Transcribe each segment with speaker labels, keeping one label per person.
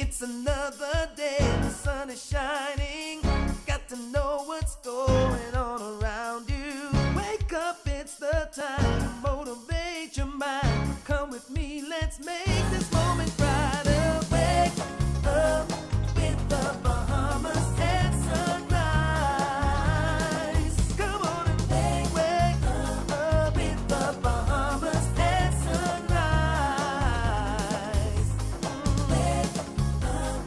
Speaker 1: It's another day, the sun is shining. Got to know what's going on around you. Wake up, it's the time to motivate your mind. Come with me, let's make this moment brighter. Wake up with the Bahamas at sunrise. Come on and wake up with the Bahamas at sunrise. Wake up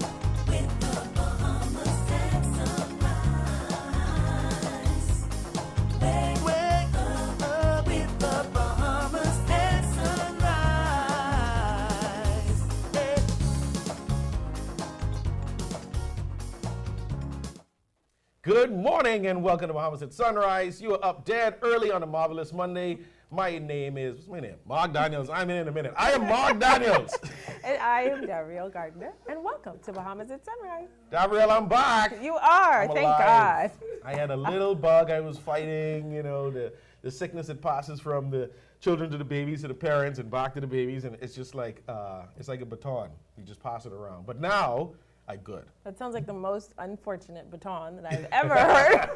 Speaker 1: with the Bahamas at sunrise. Wake up with the Bahamas at sunrise. Hey.
Speaker 2: Good morning and welcome to Bahamas at Sunrise. You are up dead early on a marvelous Monday. My name is, what's my name? Mark Daniels. I'm in a minute. I am Mark Daniels.
Speaker 3: And I am Gabrielle Gardner, and welcome to Bahamas at Sunrise.
Speaker 2: Gabrielle, I'm back.
Speaker 3: You are,
Speaker 2: I'm
Speaker 3: thank
Speaker 2: alive.
Speaker 3: God.
Speaker 2: I had a little bug I was fighting, you know, the sickness that passes from the children to the babies to the parents and back to the babies, and it's just like, it's like a baton. You just pass it around. But now, I'm good.
Speaker 3: That sounds like the most unfortunate baton that I've ever heard.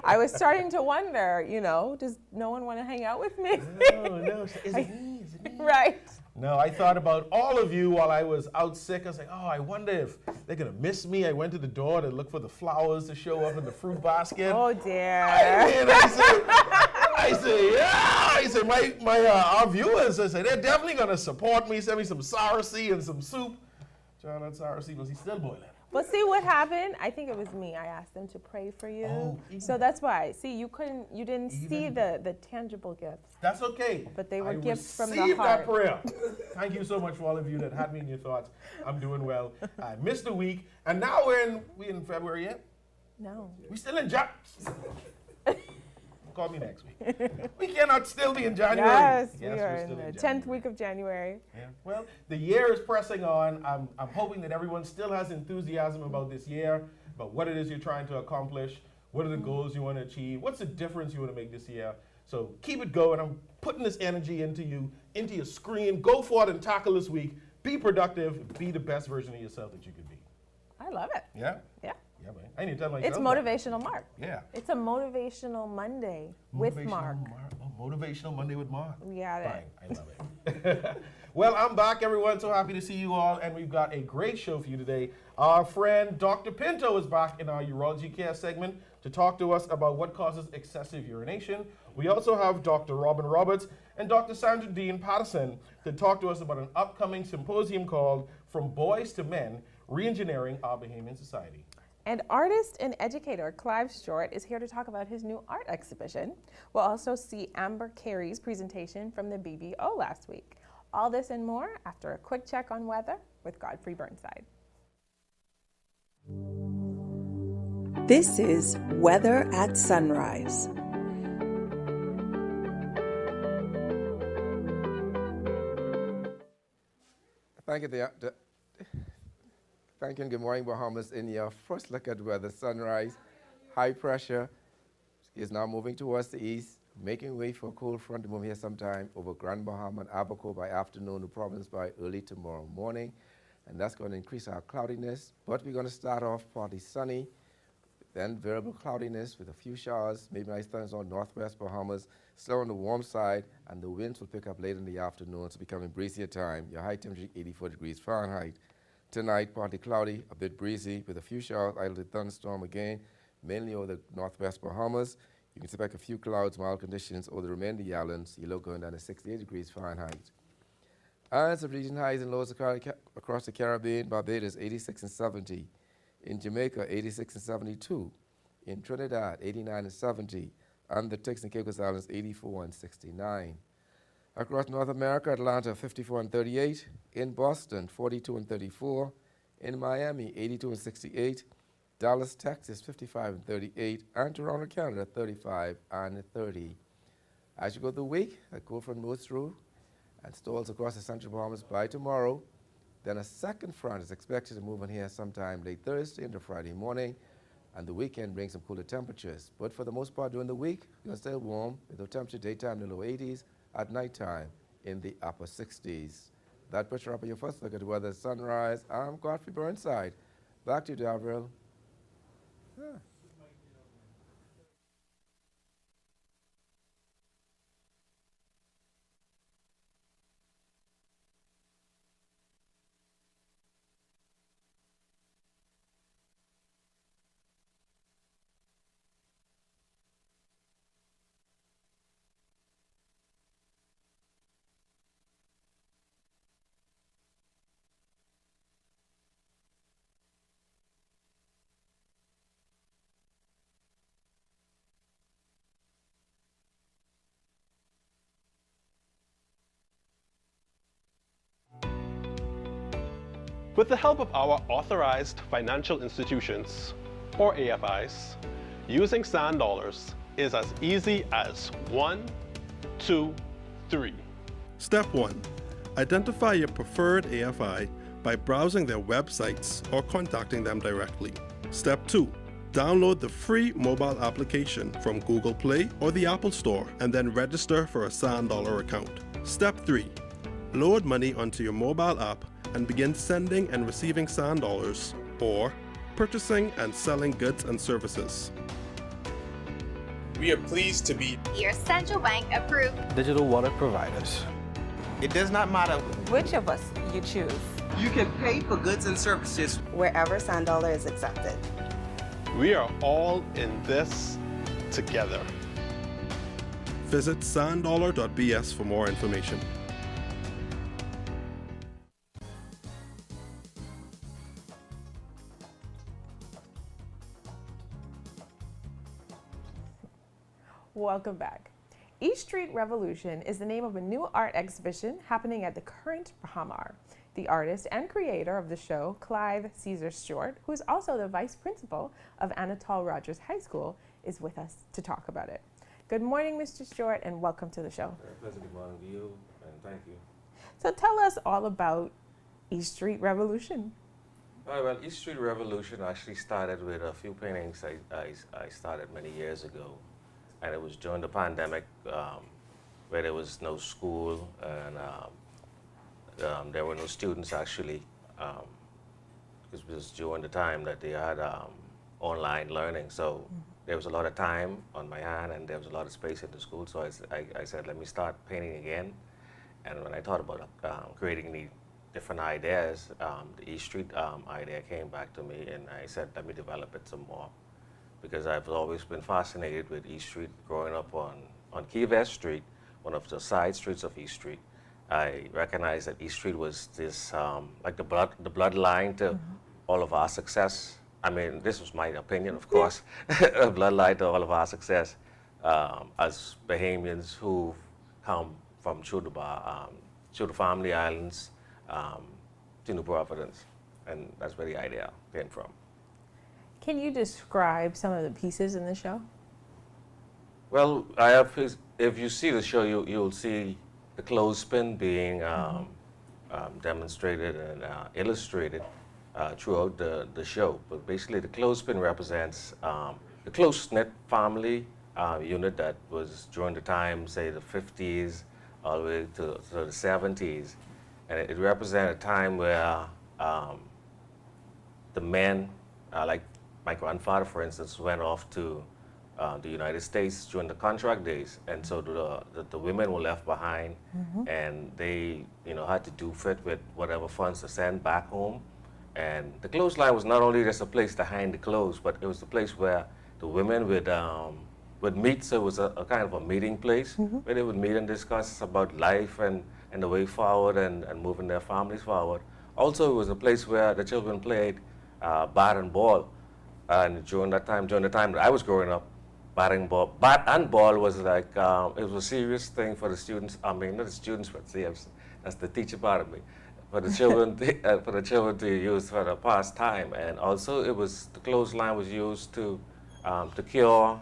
Speaker 3: I was starting to wonder, you know, does no one want to hang out with me?
Speaker 2: No. Is it me? Is it me?
Speaker 3: Right.
Speaker 2: No, I thought about all of you while I was out sick. I was like, oh, I wonder if they're going to miss me. I went to the door to look for the flowers to show up in the fruit basket.
Speaker 3: Oh, dear.
Speaker 2: I said, yeah. I said, our viewers, I said, they're definitely going to support me, send me some sarsi and some soup. John, that sarsi, was he still boiling?
Speaker 3: Well, see what happened? I think it was me. I asked them to pray for you.
Speaker 2: Oh,
Speaker 3: so that's why. See, you didn't see the tangible gifts.
Speaker 2: That's okay.
Speaker 3: But they were
Speaker 2: I
Speaker 3: gifts from the
Speaker 2: received
Speaker 3: heart.
Speaker 2: that prayer. Thank you so much for all of you that had me in your thoughts. I'm doing well. I missed a week, and now we in February yet?
Speaker 3: No.
Speaker 2: We still in January. Call me next week. We cannot still be in January.
Speaker 3: Yes, we
Speaker 2: we're
Speaker 3: are in
Speaker 2: still
Speaker 3: the 10th
Speaker 2: January.
Speaker 3: week of January.
Speaker 2: Yeah. Well, the year is pressing on. I'm hoping that everyone still has enthusiasm about this year, about what it is you're trying to accomplish, what are the goals you want to achieve, what's the difference you want to make this year. So keep it going. I'm putting this energy into you, into your screen. Go forth and tackle this week. Be productive. Be the best version of yourself that you could be.
Speaker 3: I love it.
Speaker 2: Yeah?
Speaker 3: Yeah.
Speaker 2: Yeah, man. I need to tell myself
Speaker 3: It's
Speaker 2: that.
Speaker 3: motivational Mark.
Speaker 2: Yeah.
Speaker 3: It's a motivational Monday with Mark.
Speaker 2: Oh, motivational Monday with Mark.
Speaker 3: We got it.
Speaker 2: Fine, I love it. Well, I'm back, everyone. So happy to see you all, and we've got a great show for you today. Our friend Dr. Pinto is back in our urology care segment to talk to us about what causes excessive urination. We also have Dr. Robin Roberts and Dr. Sandra Dean Patterson to talk to us about an upcoming symposium called From Boys to Men, Reengineering Our Bahamian Society.
Speaker 3: And artist and educator Clive Stuart is here to talk about his new art exhibition. We'll also see Carey's presentation from the BBO last week. All this and more after a quick check on weather with Godfrey Burnside.
Speaker 4: This is Weather at Sunrise.
Speaker 5: Thank you, thank you and good morning, Bahamas. In your first look at weather, sunrise, high pressure is now moving towards the east, making way for a cold front to move here sometime over Grand Bahama and Abaco by afternoon, the province by early tomorrow morning. And that's going to increase our cloudiness, but we're going to start off partly sunny, then variable cloudiness with a few showers, maybe nice thunderstorms on northwest Bahamas, slow on the warm side, and the winds will pick up late in the afternoon, so becoming breezier time. Your high temperature 84 degrees Fahrenheit. Tonight, partly cloudy, a bit breezy, with a few showers, idle thunderstorm again, mainly over the northwest Bahamas. You can expect a few clouds, mild conditions over the remainder of the islands. You're going down to 68 degrees Fahrenheit. And some region highs and lows across the Caribbean, Barbados 86 and 70. In Jamaica, 86 and 72. In Trinidad, 89 and 70. And the Turks and Caicos Islands, 84 and 69. Across North America, Atlanta, 54 and 38. In Boston, 42 and 34. In Miami, 82 and 68. Dallas, Texas, 55 and 38. And Toronto, Canada, 35 and 30. As you go through the week, a cold front moves through and stalls across the central Bahamas by tomorrow. Then a second front is expected to move in here sometime late Thursday into Friday morning, and the weekend brings some cooler temperatures. But for the most part during the week, you're still warm, with the temperature daytime in the low 80s, at nighttime in the upper 60s. That puts up your first look at weather sunrise. I'm Godfrey Burnside. Back to you, Avril. Yeah.
Speaker 6: With the help of our authorized financial institutions, or AFIs, using sand dollars is as easy as 1, 2, 3.
Speaker 7: Step 1. Identify your preferred AFI by browsing their websites or contacting them directly. Step 2. Download the free mobile application from Google Play or the Apple Store and then register for a sand dollar account. Step 3. Load money onto your mobile app and begin sending and receiving sand dollars or purchasing and selling goods and services.
Speaker 8: We are pleased to be
Speaker 9: your central bank approved
Speaker 10: digital wallet providers.
Speaker 11: It does not matter
Speaker 3: Which of us you choose?
Speaker 11: You can pay for goods and services
Speaker 12: wherever sand dollar is accepted.
Speaker 6: We are all in this together.
Speaker 7: Visit sanddollar.bs for more information.
Speaker 3: Welcome back. East Street Revolution is the name of a new art exhibition happening at the current Bahamas. The artist and creator of the show, Clive Stuart, who is also the vice principal of Anatole Rogers High School, is with us to talk about it. Good morning, Mr. Stuart, and welcome to the show.
Speaker 13: Very pleasant to be on with you, and thank you.
Speaker 3: So tell us all about East Street Revolution.
Speaker 13: Well, East Street Revolution actually started with a few paintings I started many years ago. And it was during the pandemic where there was no school and there were no students actually, because it was during the time that they had online learning. So there was a lot of time on my hand and there was a lot of space in the school. So I said, let me start painting again. And when I thought about creating the different ideas, the East Street idea came back to me and I said, let me develop it some more. Because I've always been fascinated with East Street. Growing up on Key West Street, one of the side streets of East Street, I recognized that East Street was this, like the bloodline to all of our success. I mean, this was my opinion, of course, a bloodline to all of our success as Bahamians who come from through the Family Islands to New Providence. And that's where the idea came from.
Speaker 3: Can you describe some of the pieces in the show?
Speaker 13: Well, I have. If you see the show, you'll see the clothespin being demonstrated and illustrated throughout the show. But basically, the clothespin represents the close-knit family unit that was during the time, say, the 50s all the way to the 70s, and it represented a time where the men, like my grandfather, for instance, went off to the United States during the contract days, and so the women were left behind, and they, had to do fit with whatever funds to send back home. And the clothesline was not only just a place to hang the clothes, but it was the place where the women would meet. So it was a kind of a meeting place where they would meet and discuss about life and the way forward and moving their families forward. Also, it was a place where the children played bat and ball. And during the time that I was growing up, bat and ball was like, it was a serious thing for the students. I mean, not the students, but that's the teacher part of me. For the children, to use for the pastime. And also, the clothesline was used to cure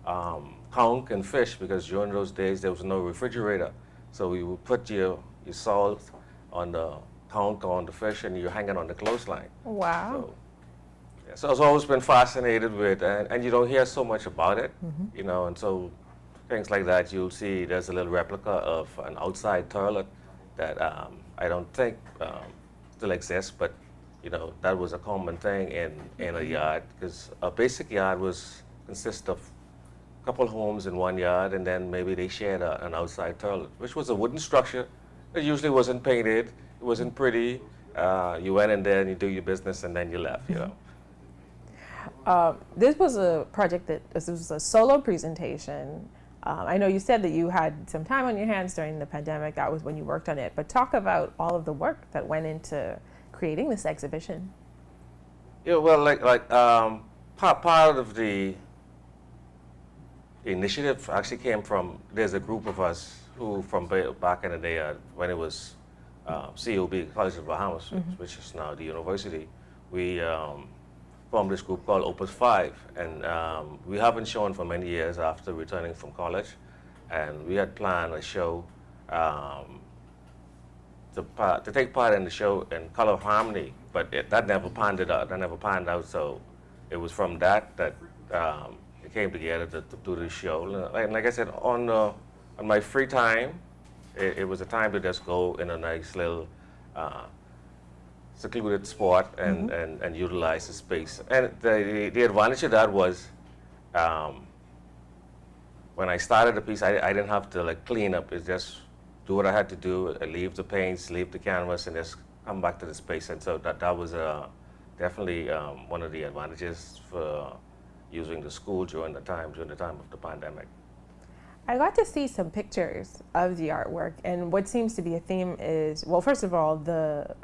Speaker 13: conch and fish, because during those days there was no refrigerator. So you would put your salt on the conch or on the fish, and you hang it on the clothesline.
Speaker 3: Wow.
Speaker 13: So I've always been fascinated with, and you don't hear so much about it, and so things like that, you'll see there's a little replica of an outside toilet that I don't think still exists, but that was a common thing in a yard, because a basic yard consists of a couple homes in one yard, and then maybe they shared an outside toilet, which was a wooden structure. It usually wasn't painted, it wasn't pretty. You went in there and you do your business, and then you left.
Speaker 3: This was a project this was a solo presentation. I know you said that you had some time on your hands during the pandemic. That was when you worked on it. But talk about all of the work that went into creating this exhibition.
Speaker 13: Yeah, well, part of the initiative actually came from, there's a group of us who from back in the day when it was COB, College of Bahamas, which is now the university, we formed this group called Opus 5, and we haven't shown for many years after returning from college, and we had planned a show to take part in the show in Color of Harmony, but that never panned out. So it was from that it came together to do this show. And like I said, on my free time, it was a time to just go in a nice little secluded spot and utilize the space. And the advantage of that was when I started the piece, I didn't have to clean up. It's just do what I had to do, leave the paints, leave the canvas, and just come back to the space. And so that was definitely one of the advantages for using the school during the time of the pandemic.
Speaker 3: I got to see some pictures of the artwork, and what seems to be a theme is, well, first of all, the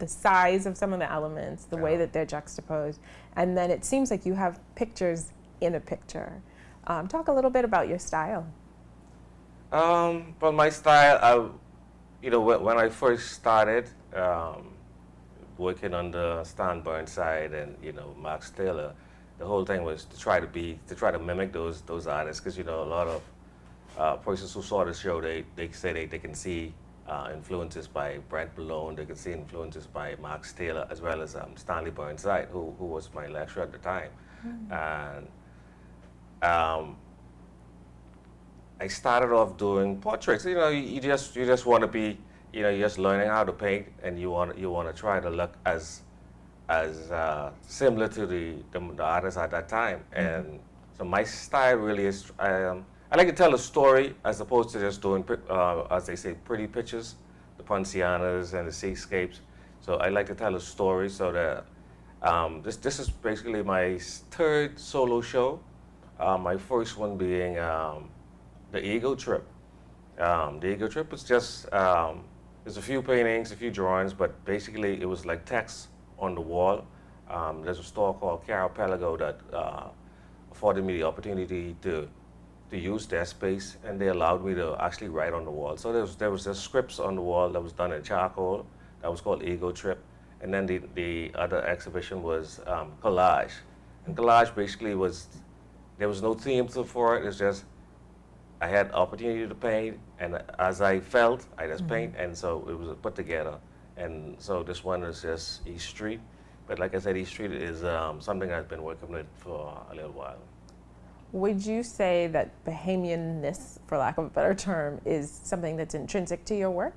Speaker 3: size of some of the elements, the way that they're juxtaposed, and then it seems like you have pictures in a picture. Talk a little bit about your style.
Speaker 13: Well, my style, when I first started working under Stan Burnside and Max Taylor, the whole thing was to try to mimic those artists, because a lot of persons who saw the show, they say they can see influences by Brent Malone, they can see influences by Max Taylor, as well as Stanley Burnside, who was my lecturer at the time. And I started off doing portraits. You just want to be, you're just learning how to paint, and you want to try to look as similar to the artists at that time. And so my style really is, I like to tell a story as opposed to just doing, as they say, pretty pictures, the Poncianas and the seascapes. So I like to tell a story, so that this is basically my third solo show. My first one being the Ego Trip. The Ego Trip was just, there's a few paintings, a few drawings, but basically it was like text on the wall. There's a store called Carey that afforded me the opportunity to use their space, and they allowed me to actually write on the wall. So there was just scripts on the wall that was done in charcoal. That was called Ego Trip. And then the other exhibition was collage. And collage basically was, there was no theme for it. It's just I had opportunity to paint, and as I felt, I just paint, and so it was put together. And so this one is just East Street. But like I said, East Street is something I've been working with for a little while.
Speaker 3: Would you say that Bahamianness, for lack of a better term, is something that's intrinsic to your work?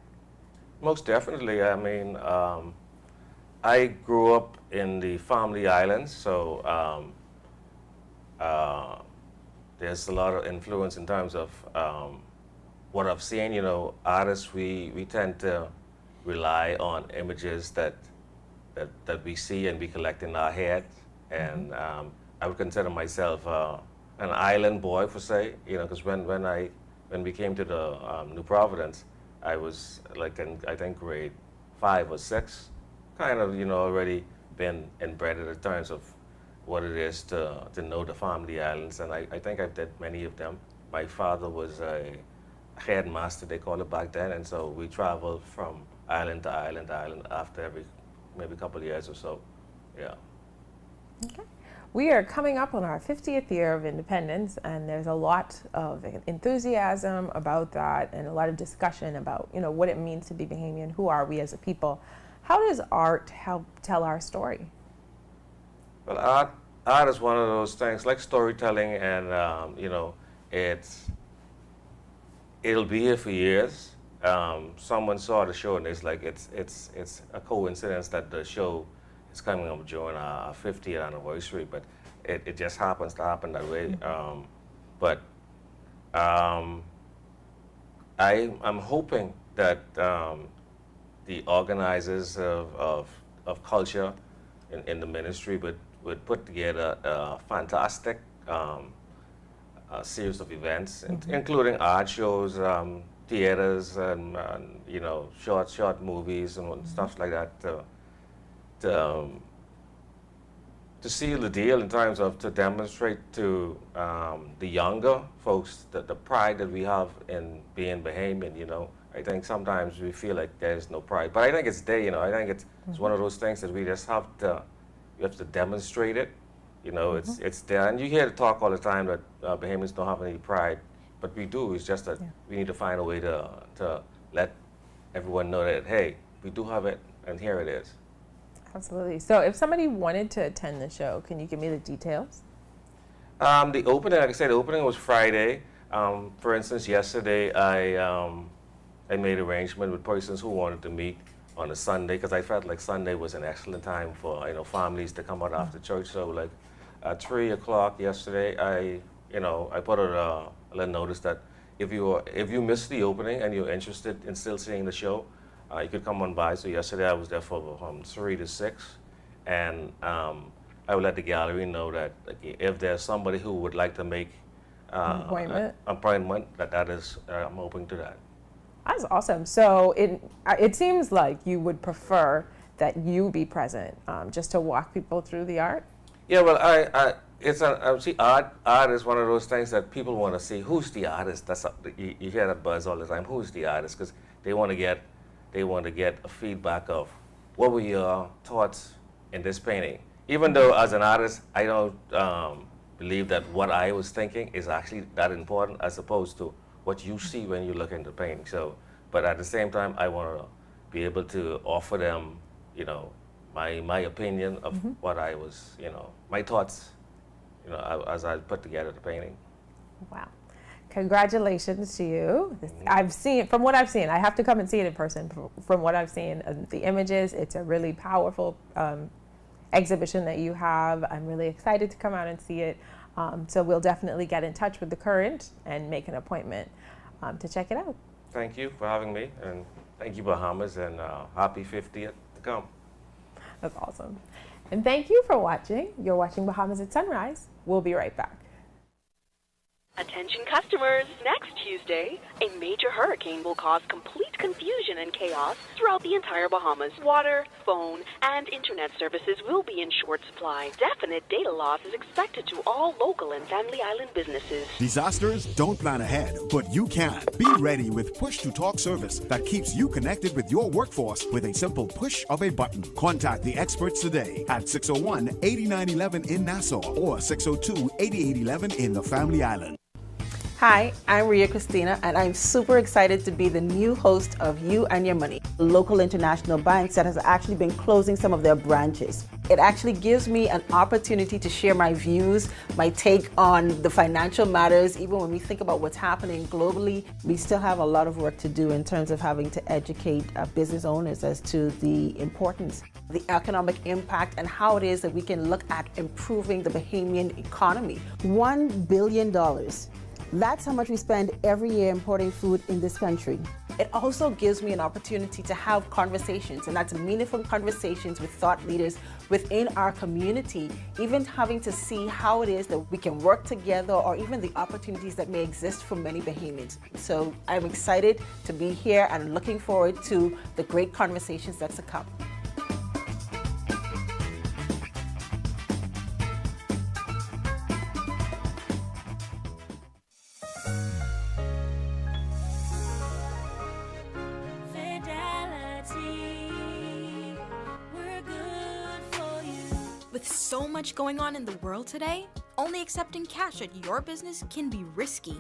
Speaker 13: Most definitely. I mean, I grew up in the Family Islands, so there's a lot of influence in terms of what I've seen. Artists, we tend to rely on images that we see and we collect in our head. And I would consider myself an island boy, per se, because when we came to the New Providence, I was like in, I think, grade 5 or 6, kind of, already been embedded in terms of what it is to know the Family Islands, and I think I've did many of them. My father was a headmaster, they called it back then, and so we traveled from island to island to island after maybe a couple of years or so, yeah.
Speaker 3: Okay. We are coming up on our 50th year of independence, and there's a lot of enthusiasm about that and a lot of discussion about, what it means to be Bahamian, who are we as a people. How does art help tell our story?
Speaker 13: Well, art is one of those things, like storytelling, and it'll be here for years. someone saw the show and it's like it's a coincidence that the show is coming up during our 50th anniversary, but it just happens to happen that way. I'm hoping that the organizers of culture in the ministry would put together a fantastic series of events, including art shows, theaters, and you know, short movies and stuff like that, to seal the deal in terms of to demonstrate to the younger folks that the pride that we have in being Bahamian. You know, I think sometimes we feel like there's no pride, but I think it's there. You know, I think it's one of those things that we just have to demonstrate it. You know, it's there, and you hear the talk all the time that Bahamians don't have any pride, but we do. It's just that we need to find a way to let everyone know that, hey, we do have it, and here it is.
Speaker 3: Absolutely. So if somebody wanted to attend the show, can you give me the details?
Speaker 13: The opening, like I said, the opening was Friday. For instance, yesterday I made arrangement with persons who wanted to meet on a Sunday, because I felt like Sunday was an excellent time for, you know, families to come out after church. So like at 3 o'clock yesterday, I put a little notice that if you missed the opening and you're interested in still seeing the show, you could come on by. So yesterday I was there from 3 to 6, and I would let the gallery know that if there's somebody who would like to make an appointment, that is, I'm open to that.
Speaker 3: That's awesome. So it seems like you would prefer that you be present, just to walk people through the art.
Speaker 13: Yeah, well, see, art is one of those things that people want to see. Who's the artist? You hear that buzz all the time. Who's the artist? Because they want to get a feedback of what were your thoughts in this painting. Even though as an artist, I don't believe that what I was thinking is actually that important, as opposed to what you see when you look into the painting. So, but at the same time, I want to be able to offer them, you know, my opinion of what I was, you know, my thoughts, you know, as I put together the painting.
Speaker 3: Wow. Congratulations to you. I've seen, from what I've seen, I have to come and see it in person. From what I've seen, the images, it's a really powerful exhibition that you have. I'm really excited to come out and see it. So we'll definitely get in touch with the Current and make an appointment to check it out.
Speaker 13: Thank you for having me, and thank you, Bahamas, and happy 50th to come.
Speaker 3: That's awesome. And thank you for watching. You're watching Bahamas at Sunrise. We'll be right back.
Speaker 10: Attention customers, next Tuesday, a major hurricane will cause complete confusion and chaos throughout the entire Bahamas. Water, phone, and internet services will be in short supply. Definite data loss is expected to all local and Family Island businesses.
Speaker 14: Disasters don't plan ahead, but you can. Be ready with push-to-talk service that keeps you connected with your workforce with a simple push of a button. Contact the experts today at 601-8911 in Nassau or 602-8811 in the Family Island.
Speaker 12: Hi, I'm Ria Christina, and I'm super excited to be the new host of You and Your Money, a local international bank that has actually been closing some of their branches. It actually gives me an opportunity to share my views, my take on the financial matters. Even when we think about what's happening globally, we still have a lot of work to do in terms of having to educate business owners as to the importance, the economic impact, and how it is that we can look at improving the Bahamian economy. $1 billion. That's how much we spend every year importing food in this country. It also gives me an opportunity to have conversations, and that's meaningful conversations with thought leaders within our community, even having to see how it is that we can work together, or even the opportunities that may exist for many Bahamians. So I'm excited to be here and looking forward to the great conversations that's to come.
Speaker 15: With so much going on in the world today, only accepting cash at your business can be risky.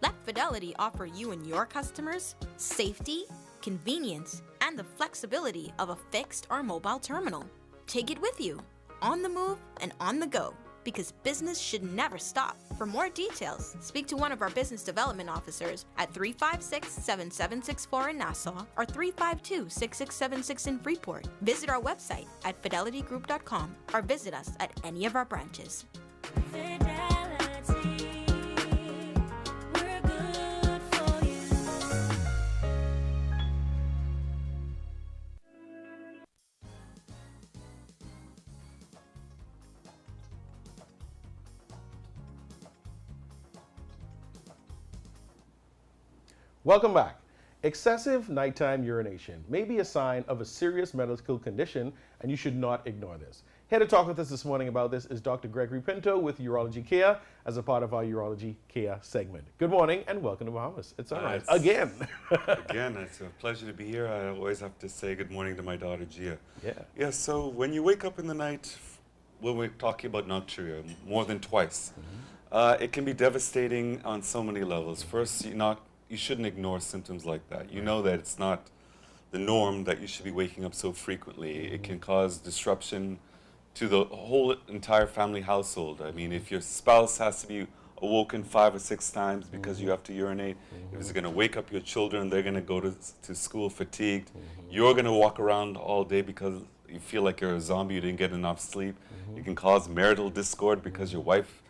Speaker 15: Let Fidelity offer you and your customers safety, convenience, and the flexibility of a fixed or mobile terminal. Take it with you, on the move and on the go. because business should never stop. For more details, speak to one of our business development officers at 356-7764 in Nassau or 352-6676 in Freeport. Visit our website at fidelitygroup.com or visit us at any of our branches.
Speaker 2: Welcome back. Excessive nighttime urination may be a sign of a serious medical condition, and you should not ignore this. Here to talk with us this morning about this is Dr. Greggory Pinto with Urology Care as a part of our Urology Care segment. Good morning and welcome to Bahamas. It's Sunrise again.
Speaker 16: Again, it's a pleasure to be here. I always have to say good morning to my daughter, Gia.
Speaker 2: Yeah.
Speaker 16: Yeah, so when you wake up in the night, when we're talking about nocturia, more than twice, it can be devastating on so many levels. First, you shouldn't ignore symptoms like that. You know that it's not the norm that you should be waking up so frequently. It can cause disruption to the whole entire family household. I mean, if your spouse has to be awoken 5 or 6 times because you have to urinate, if it's going to wake up your children, they're going to go to school fatigued. You're going to walk around all day because you feel like you're a zombie, you didn't get enough sleep. You can cause marital discord because your wife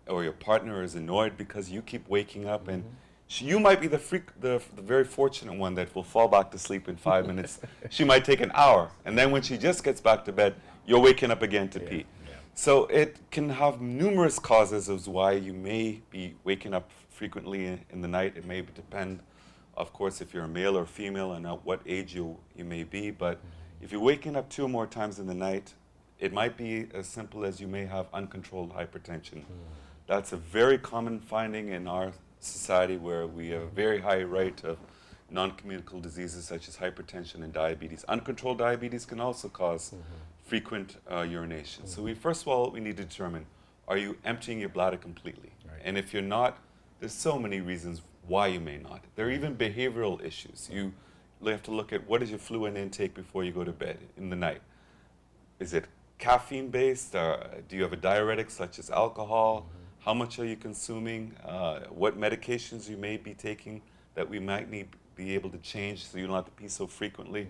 Speaker 16: or your partner is annoyed because you keep waking up, and you might be the very fortunate one that will fall back to sleep in 5 minutes. She might take an hour, and then when she just gets back to bed, you're waking up again to pee. So it can have numerous causes as why you may be waking up frequently in the night. It may depend, of course, if you're a male or female and at what age you may be. But if you're waking up 2 or more times in the night, it might be as simple as you may have uncontrolled hypertension. That's a very common finding in our society, where we have a very high rate of non-communicable diseases such as hypertension and diabetes. Uncontrolled diabetes can also cause frequent urination. So first of all, we need to determine, are you emptying your bladder completely? And if you're not, there's so many reasons why you may not. There are even behavioral issues. You have to look at what is your fluid intake before you go to bed in the night. Is it caffeine based? Do you have a diuretic such as alcohol? How much are you consuming? What medications you may be taking that we might be able to change so you don't have to pee so frequently.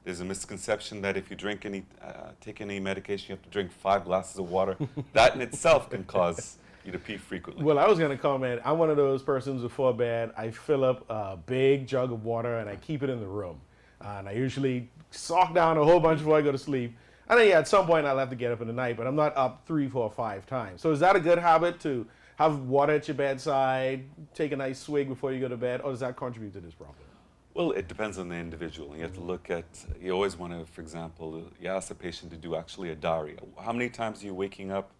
Speaker 16: There's a misconception that if you take any medication, you have to drink 5 glasses of water. That in itself can cause you to pee frequently.
Speaker 2: Well, I was going to comment, I'm one of those persons before bed, I fill up a big jug of water and I keep it in the room. And I usually sock down a whole bunch before I go to sleep. And then, at some point I'll have to get up in the night, but I'm not up 3, 4, 5 times. So is that a good habit to have water at your bedside, take a nice swig before you go to bed, or does that contribute to this problem?
Speaker 16: Well, it depends on the individual. You have to look at, you always want to, for example, you ask the patient to do actually a diary. How many times are you waking up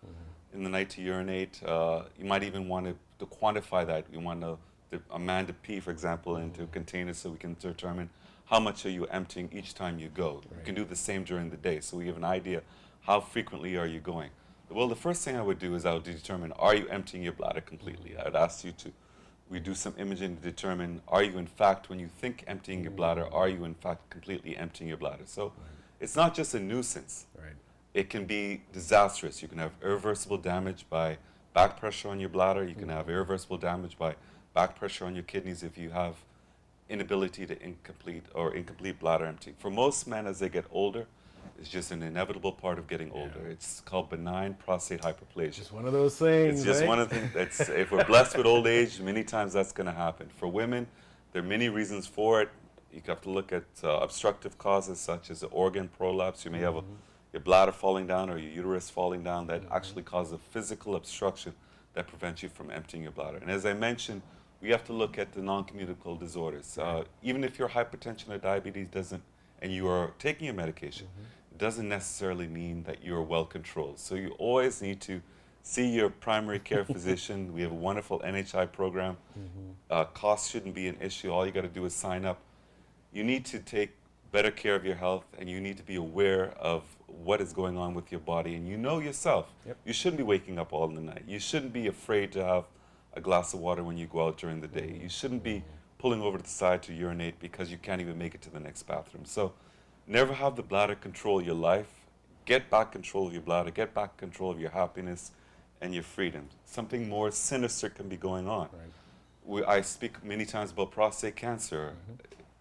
Speaker 16: in the night to urinate? You might even want to quantify that. You want a man to pee, for example, into a container so we can determine how much are you emptying each time you go. You can do the same during the day, so we have an idea how frequently are you going. Well, the first thing I would do is I would determine, are you emptying your bladder completely? I would ask you we do some imaging to determine, are you in fact, when you think emptying your bladder, are you in fact completely emptying your bladder? So it's not just a nuisance. It can be disastrous. You can have irreversible damage by back pressure on your bladder. You can have irreversible damage by back pressure on your kidneys if you have inability to incomplete bladder emptying. For most men, as they get older, it's just an inevitable part of getting older. It's called benign prostate hyperplasia.
Speaker 2: Just one of those things.
Speaker 16: It's just one of the things. If we're blessed with old age, many times that's going to happen. For women, there are many reasons for it. You have to look at obstructive causes such as organ prolapse. You may have your bladder falling down or your uterus falling down that actually causes a physical obstruction that prevents you from emptying your bladder. And as I mentioned, we have to look at the non-communicable disorders. Even if your hypertension or diabetes and you are taking your medication, it doesn't necessarily mean that you're well controlled. So you always need to see your primary care physician. We have a wonderful NHI program. Cost shouldn't be an issue. All you got to do is sign up. You need to take better care of your health, and you need to be aware of what is going on with your body. And you know yourself, you shouldn't be waking up all in the night. You shouldn't be afraid to have a glass of water when you go out during the day. You shouldn't be pulling over to the side to urinate because you can't even make it to the next bathroom. So never have the bladder control your life. Get back control of your bladder. Get back control of your happiness. and your freedom. Something more sinister can be going on. I speak many times about prostate cancer.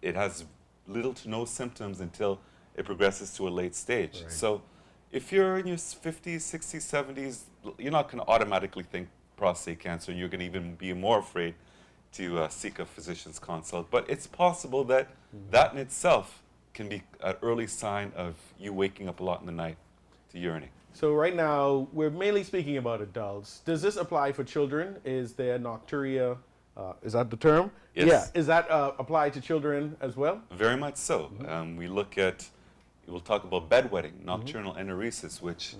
Speaker 16: It has little to no symptoms until it progresses to a late stage. So if you're in your 50s, 60s, 70s, you're not going to automatically think prostate cancer. You're going to even be more afraid to seek a physician's consult. But it's possible that that in itself can be an early sign of you waking up a lot in the night to urinate.
Speaker 2: So right now, we're mainly speaking about adults. Does this apply for children? Is there nocturia, is that the term?
Speaker 16: Yes.
Speaker 2: Yeah, is that applied to children as well?
Speaker 16: Very much so. We look at, we'll talk about bedwetting, nocturnal enuresis, which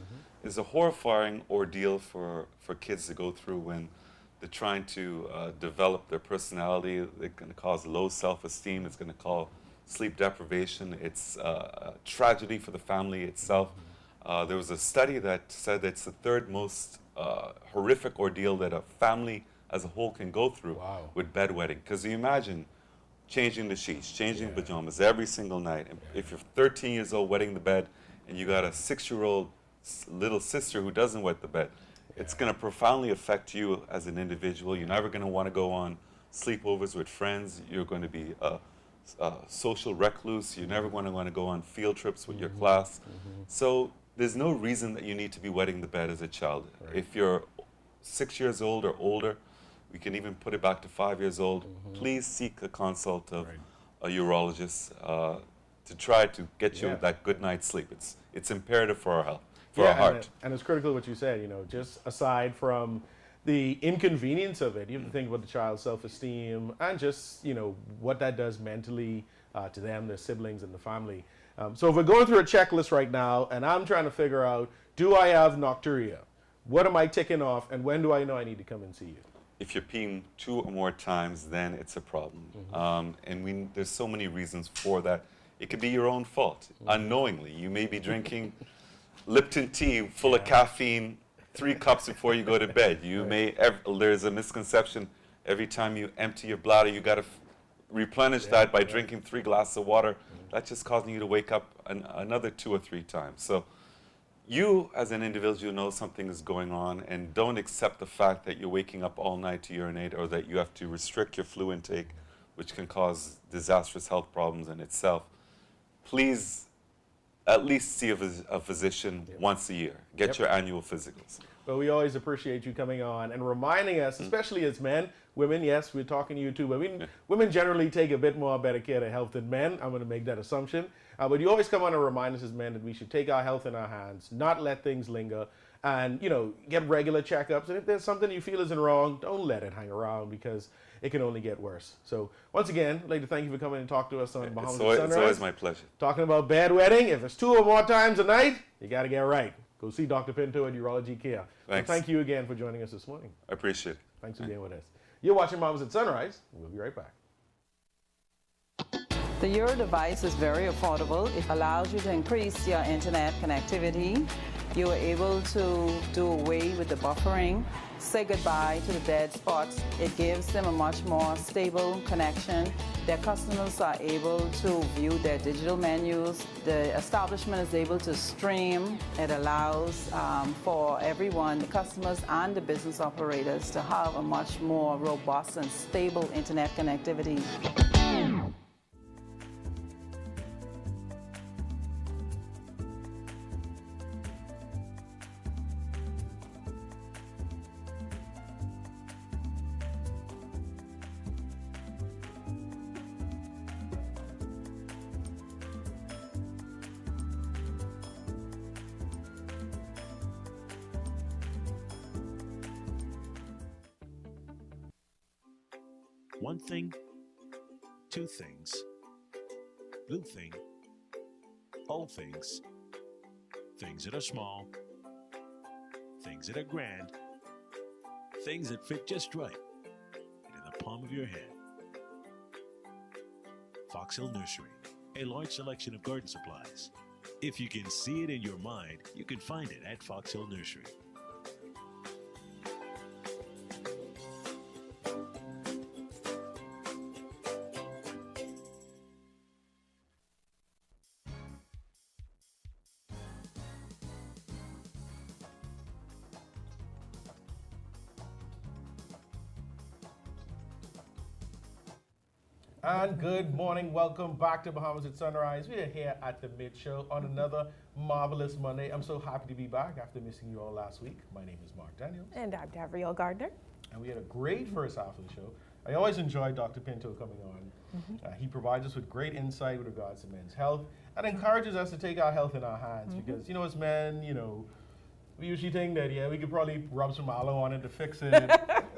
Speaker 16: is a horrifying ordeal for kids to go through when they're trying to develop their personality. It's going to cause low self-esteem. It's going to cause sleep deprivation. It's a tragedy for the family itself. There was a study that said it's the third most horrific ordeal that a family as a whole can go through with bedwetting. Because you imagine changing the sheets, changing pajamas every single night. And if you're 13 years old wetting the bed and you got a 6-year-old little sister who doesn't wet the bed, it's going to profoundly affect you as an individual. You're never going to want to go on sleepovers with friends. You're going to be a social recluse. You're never going to want to go on field trips with your class. So there's no reason that you need to be wetting the bed as a child. If you're 6 years old or older, we can even put it back to 5 years old. Please seek a consult of a urologist to try to get you that good night's sleep. It's imperative for our health, for our heart.
Speaker 2: And it's critical what you said, you know, just aside from the inconvenience of it, you have to think about the child's self-esteem and just, you know, what that does mentally to them, their siblings, and the family. So if we're going through a checklist right now and I'm trying to figure out, do I have nocturia? What am I ticking off, and when do I know I need to come and see you?
Speaker 16: If you're peeing 2 or more times, then it's a problem. And there's so many reasons for that. It could be your own fault, unknowingly. You may be drinking Lipton tea full of caffeine 3 cups before you go to bed. You may, there's a misconception, every time you empty your bladder, you got to replenish that by drinking 3 glasses of water. That's just causing you to wake up another 2 or 3 times. So you, as an individual, know something is going on, and don't accept the fact that you're waking up all night to urinate, or that you have to restrict your fluid intake, which can cause disastrous health problems in itself. Please at least see a physician once a year. Get your annual physicals.
Speaker 2: Well, we always appreciate you coming on and reminding us, especially as men, women, yes, we're talking to you too, but women generally take a bit more better care of health than men. I'm going to make that assumption. But you always come on and remind us as men that we should take our health in our hands, not let things linger, and, you know, get regular checkups. And if there's something you feel isn't wrong, don't let it hang around, because it can only get worse. So once again, I'd like to thank you for coming and talk to us on Bahamas at Sunrise.
Speaker 16: It's always my pleasure.
Speaker 2: Talking about bedwetting. If it's 2 or more times a night, you got to get right. Go see Dr. Pinto at Urology Care.
Speaker 16: Thanks.
Speaker 2: So thank you again for joining us this morning.
Speaker 16: I appreciate it.
Speaker 2: Thanks for being with us. You're watching Bahamas at Sunrise. We'll be right back.
Speaker 17: The Euro device is very affordable. It allows you to increase your internet connectivity. You are able to do away with the buffering, say goodbye to the dead spots. It gives them a much more stable connection. Their customers are able to view their digital menus. The establishment is able to stream. It allows for everyone, the customers and the business operators, to have a much more robust and stable internet connectivity.
Speaker 18: One thing, 2 things, blue thing, old things, things that are small, things that are grand, things that fit just right, and in the palm of your hand. Fox Hill Nursery, a large selection of garden supplies. If you can see it in your mind, you can find it at Fox Hill Nursery.
Speaker 2: And good morning. Welcome back to Bahamas at Sunrise. We are here at the Mid Show on another marvelous Monday. I'm so happy to be back after missing you all last week. My name is Mark Daniels.
Speaker 3: And I'm Gabrielle Gardner.
Speaker 2: And we had a great first half of the show. I always enjoy Dr. Pinto coming on. He provides us with great insight with regards to men's health and encourages us to take our health in our hands because, as men, we usually think that, we could probably rub some aloe on it to fix it,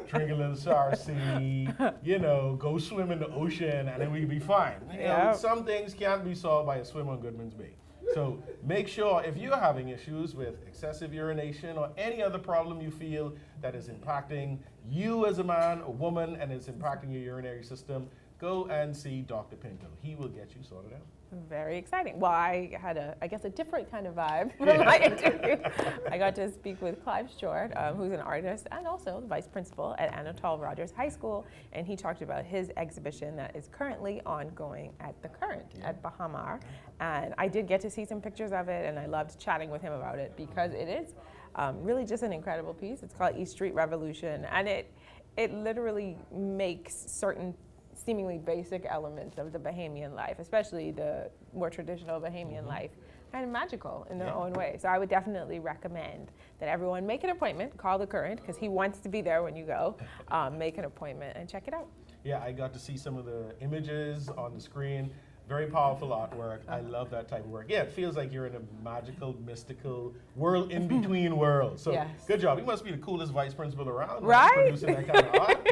Speaker 2: drink a little Sarsi, go swim in the ocean, and then we'd be fine. Some things can't be solved by a swim on Goodman's Bay. So make sure if you're having issues with excessive urination or any other problem you feel that is impacting you as a man or woman and is impacting your urinary system, go and see Dr. Pinto. He will get you sorted out.
Speaker 3: Very exciting. Well, I had a different kind of vibe from my interview. I got to speak with Clive Stuart, who's an artist and also the vice principal at Anatole Rogers High School, and he talked about his exhibition that is currently ongoing at the Current at Bahamas. And I did get to see some pictures of it, and I loved chatting with him about it because it is really just an incredible piece. It's called East Street Revolution, and it literally makes certain seemingly basic elements of the Bahamian life, especially the more traditional Bahamian life, kind of magical in their own way. So I would definitely recommend that everyone make an appointment, call the Current, because he wants to be there when you go, make an appointment and check it out.
Speaker 2: Yeah, I got to see some of the images on the screen. Very powerful artwork. I love that type of work. Yeah, it feels like you're in a magical, mystical world in between worlds. So good job. You must be the coolest vice principal around.
Speaker 3: Right?
Speaker 2: Producing that kind of art.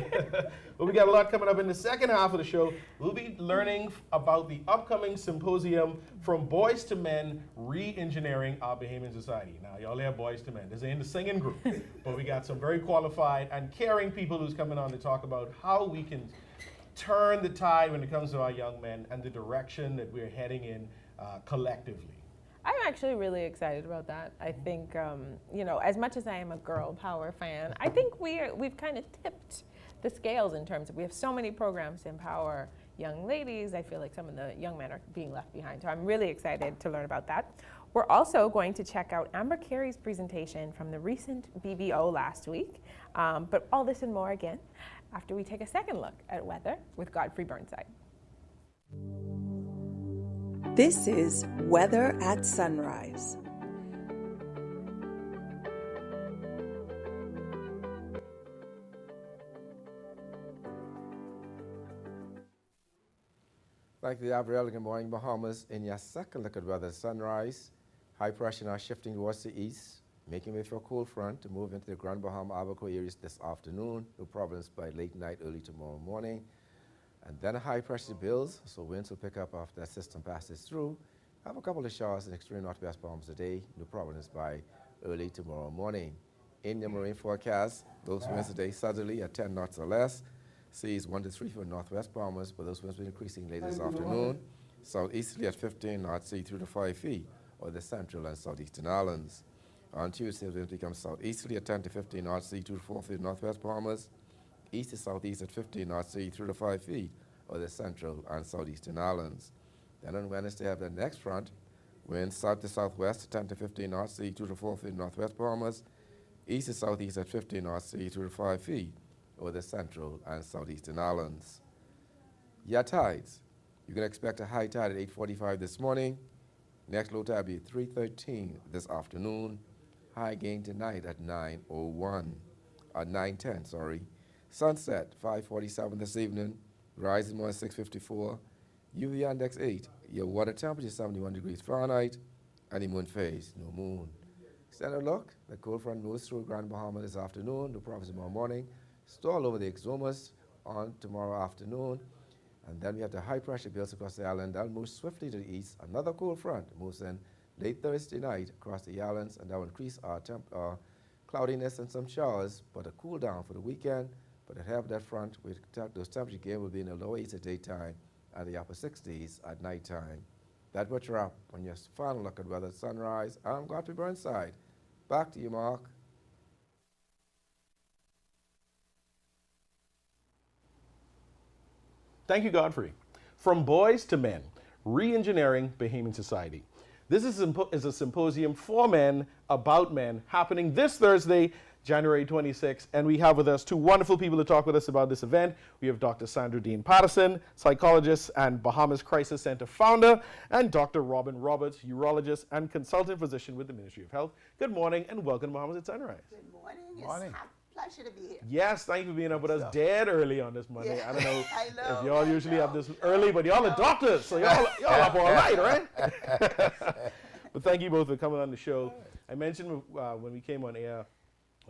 Speaker 2: But we got a lot coming up in the second half of the show. We'll be learning about the upcoming symposium From Boys to Men, Re-Engineering Our Bahamian Society. Now, y'all have boys to men. This ain't the singing group. But we got some very qualified and caring people who's coming on to talk about how we can turn the tide when it comes to our young men and the direction that we're heading in collectively.
Speaker 3: I'm actually really excited about that. I think, as much as I am a girl power fan, I think we've kind of tipped the scales in terms of we have so many programs to empower young ladies. I feel like some of the young men are being left behind. So I'm really excited to learn about that. We're also going to check out Carey's presentation from the recent BBO last week. But all this and more again after we take a second look at weather with Godfrey Burnside.
Speaker 4: This is Weather at Sunrise.
Speaker 5: Like the Gabrielle, good morning, Bahamas. In your second look at weather, sunrise, high pressure now shifting towards the east, making way for a cool front to move into the Grand Bahama Abaco areas this afternoon. No problems by late night, early tomorrow morning. And then a high pressure builds, so winds will pick up after that system passes through. Have a couple of showers in extreme northwest Bahamas today. No problems by early tomorrow morning. In the marine forecast, those winds today southerly at 10 knots or less. Seas 1 to 3 for northwest Bahamas, but those winds will be increasing later this afternoon. Southeasterly at 15 knots, sea 3 to 5 feet, or the central and southeastern islands. On Tuesday, the winds become southeasterly at 10 to 15 knots, sea 2 to 4 feet, northwest Bahamas. East to southeast at 15 knots, sea 3 to 5 feet, or the central and southeastern islands. Then on Wednesday, have the next front, winds south to southwest at 10 to 15 knots, sea 2 to 4 feet, northwest Bahamas. East to southeast at 15 knots, sea 2 to 5 feet, over the central and southeastern islands. Your tides. You can expect a high tide at 8:45 this morning. Next low tide will be at 3:13 this afternoon. High gain tonight at 9:10, sorry. Sunset, 5:47 this evening. Rising more at 6:54. UV index 8. Your water temperature 71 degrees Fahrenheit. And the moon phase, no moon. Extended look, the cold front moves through Grand Bahama this afternoon. No problems tomorrow morning. Stall over the Exomas on tomorrow afternoon. And then we have the high pressure builds across the island. That'll move swiftly to the east. Another cold front moves in late Thursday night across the islands, and that will increase our cloudiness and some showers, but a cool down for the weekend. But at half of that front, those temperature gain will be in the low 80s at daytime and the upper 60s at nighttime. That's what you're up on your final look at weather at sunrise. I'm Godfrey Burnside. Back to you, Mark.
Speaker 2: Thank you, Godfrey. From Boys to Men, Re-Engineering Bahamian Society. This is a symposium for men, about men, happening this Thursday, January 26th. And we have with us two wonderful people to talk with us about this event. We have Dr. Sandra Patterson, psychologist and Bahamas Crisis Center founder, and Dr. Robin Roberts, urologist and consultant physician with the Ministry of Health. Good morning and welcome to Bahamas at Sunrise.
Speaker 19: Good morning.
Speaker 2: Morning.
Speaker 19: It's a pleasure to be here.
Speaker 2: Yes, thank you for being up with us dead early on this Monday.
Speaker 19: Yeah.
Speaker 2: I don't know,
Speaker 19: I know,
Speaker 2: if y'all usually have this early, but y'all are doctors, so y'all up all night, right? But thank you both for coming on the show. I mentioned when we came on air,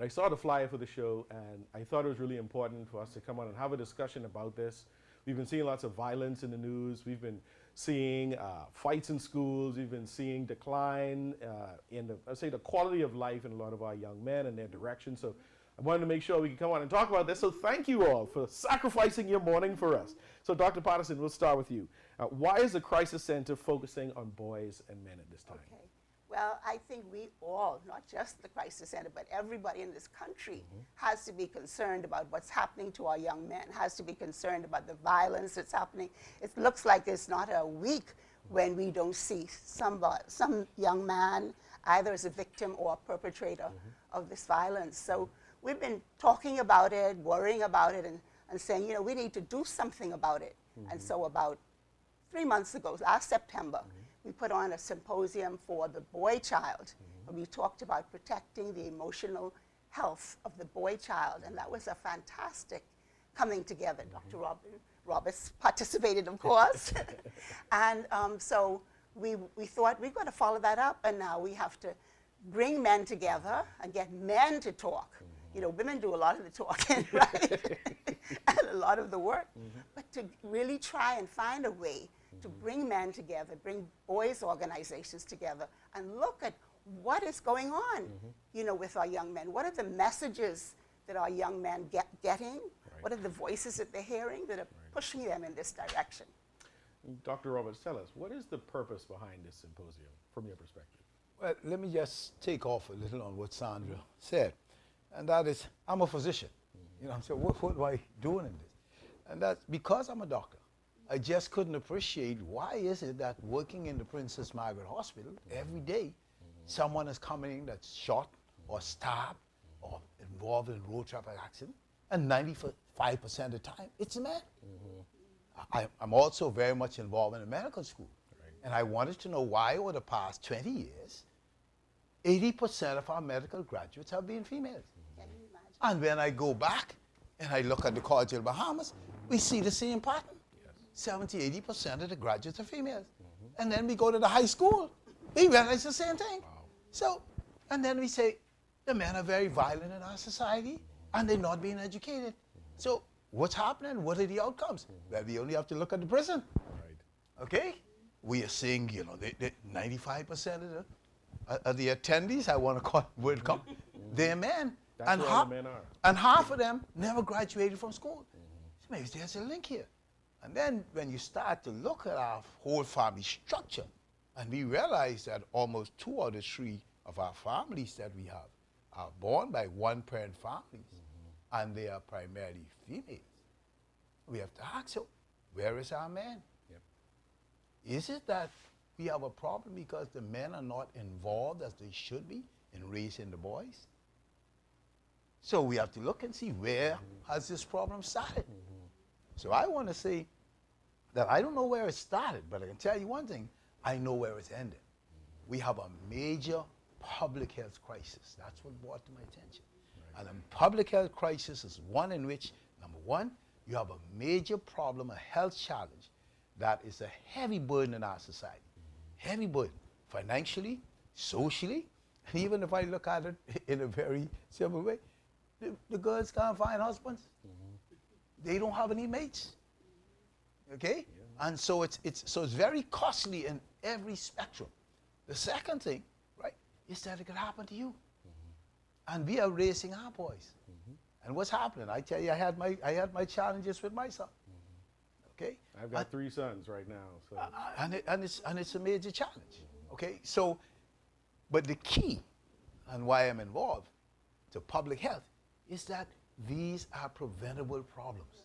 Speaker 2: I saw the flyer for the show, and I thought it was really important for us to come on and have a discussion about this. We've been seeing lots of violence in the news. We've been seeing fights in schools. We've been seeing decline in the quality of life in a lot of our young men and their direction. So I wanted to make sure we could come on and talk about this. So thank you all for sacrificing your morning for us. So Dr. Patterson, we'll start with you. Why is the Crisis Center focusing on boys and men at this time?
Speaker 19: Okay. Well, I think we all, not just the Crisis Center, but everybody in this country has to be concerned about what's happening to our young men, has to be concerned about the violence that's happening. It looks like there's not a week when we don't see some young man either as a victim or a perpetrator of this violence. So we've been talking about it, worrying about it, and saying, you know, we need to do something about it. And so about 3 months ago, last September, we put on a symposium for the boy child. We talked about protecting the emotional health of the boy child, and that was a fantastic coming together. Dr. Roberts participated, of course. And so we thought we've got to follow that up, and now we have to bring men together and get men to talk. You know, women do a lot of the talking, right? And a lot of the work. But to really try and find a way to bring men together, bring boys' organizations together, and look at what is going on, you know, with our young men. What are the messages that our young men getting? What are the voices that they're hearing that are pushing them in this direction?
Speaker 2: Dr. Roberts, tell us, what is the purpose behind this symposium from your perspective?
Speaker 20: Well, let me just take off a little on what Sandra said, and that is, I'm a physician. You know, so what am I doing in this? And that's because I'm a doctor. I just couldn't appreciate why is it that working in the Princess Margaret Hospital every day, someone is coming in that's shot or stabbed or involved in a road traffic accident, and 95% of the time, it's a man. I'm also very much involved in a medical school, and I wanted to know why over the past 20 years, 80% of our medical graduates have been females. And when I go back and I look at the College of the Bahamas, we see the same pattern. 70–80% of the graduates are females. And then we go to the high school, we realize the same thing. So, and then we say, the men are very violent in our society, and they're not being educated. So what's happening? What are the outcomes? Well, we only have to look at the prison. Okay? We are seeing, you know, 95% of the attendees, I want to call it word come, they're men.
Speaker 2: That's
Speaker 20: and
Speaker 2: where all the men are.
Speaker 20: And half of them never graduated from school. So maybe there's a link here. And then when you start to look at our whole family structure, and we realize that almost 2 out of 3 of our families that we have are born by one-parent families, and they are primarily females. We have to ask, so where is our man? Is it that we have a problem because the men are not involved as they should be in raising the boys? So we have to look and see where has this problem started. So I want to say that I don't know where it started, but I can tell you one thing, I know where it's ended. We have a major public health crisis. That's what brought to my attention. And a public health crisis is one in which, number one, you have a major problem, a health challenge that is a heavy burden in our society. Heavy burden, financially, socially, and even if I look at it in a very simple way, the girls can't find husbands. They don't have any mates. Okay? And so it's very costly in every spectrum. The second thing, right, is that it could happen to you. And we are raising our boys. And what's happening? I tell you, I had my challenges with my son. Okay?
Speaker 2: I've got 3 sons right now. So.
Speaker 20: And it's a major challenge. Okay? So, but the key, and why I'm involved, to public health, is that these are preventable problems.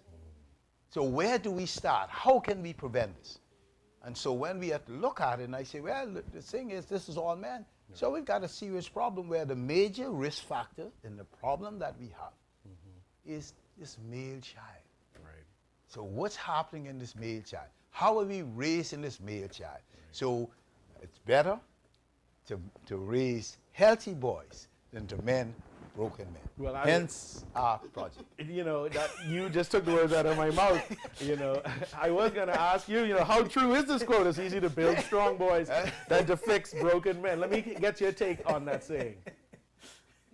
Speaker 20: So where do we start? How can we prevent this? And so when we have to look at it, and I say, well, the thing is, this is all men. So we've got a serious problem where the major risk factor in the problem that we have is this male child.
Speaker 2: Right.
Speaker 20: So what's happening in this male child? How are we raising this male child? So it's better to raise healthy boys than to men broken men.
Speaker 2: Well,
Speaker 20: hence our project.
Speaker 2: You know, that you just took the words out of my mouth. You know, I was going to ask you, you know, how true is this quote? It's easy to build strong boys than to fix broken men. Let me get your take on that saying.